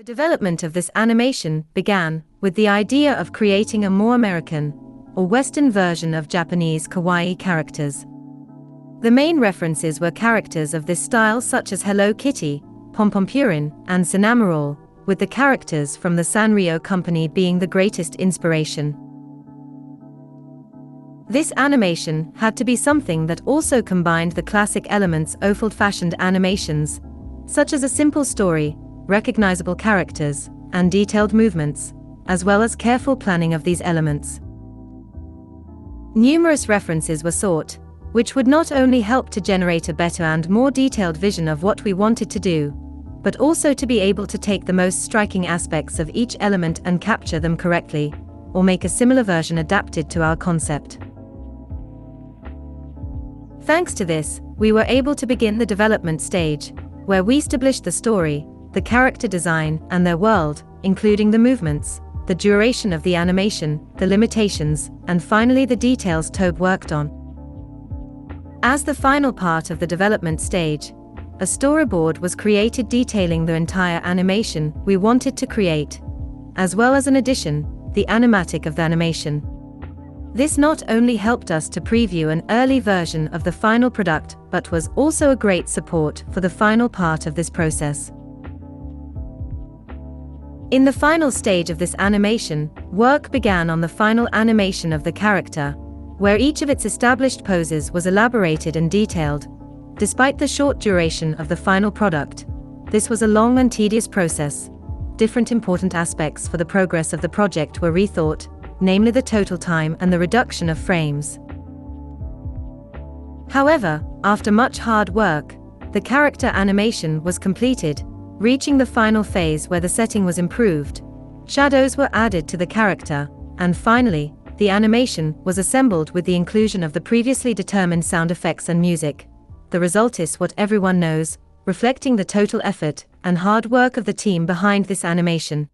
The development of this animation began with the idea of creating a more American or Western version of Japanese kawaii characters. The main references were characters of this style such as Hello Kitty, Pom-Pom-Purin, and Cinnamoroll, with the characters from the Sanrio company being the greatest inspiration. This animation had to be something that also combined the classic elements of old-fashioned animations, such as a simple story, recognizable characters, and detailed movements, as well as careful planning of these elements. Numerous references were sought, which would not only help to generate a better and more detailed vision of what we wanted to do, but also to be able to take the most striking aspects of each element and capture them correctly, or make a similar version adapted to our concept. Thanks to this, we were able to begin the development stage, where we established the story, the character design, and their world, including the movements, the duration of the animation, the limitations, and finally the details Tobe worked on. As the final part of the development stage, a storyboard was created detailing the entire animation we wanted to create, as well as in addition, the animatic of the animation. This not only helped us to preview an early version of the final product, but was also a great support for the final part of this process. In the final stage of this animation, work began on the final animation of the character, where each of its established poses was elaborated and detailed. Despite the short duration of the final product, this was a long and tedious process. Different important aspects for the progress of the project were rethought, namely the total time and the reduction of frames. However, after much hard work, the character animation was completed, reaching the final phase where the setting was improved, shadows were added to the character, and finally, the animation was assembled with the inclusion of the previously determined sound effects and music. The result is what everyone knows, reflecting the total effort and hard work of the team behind this animation.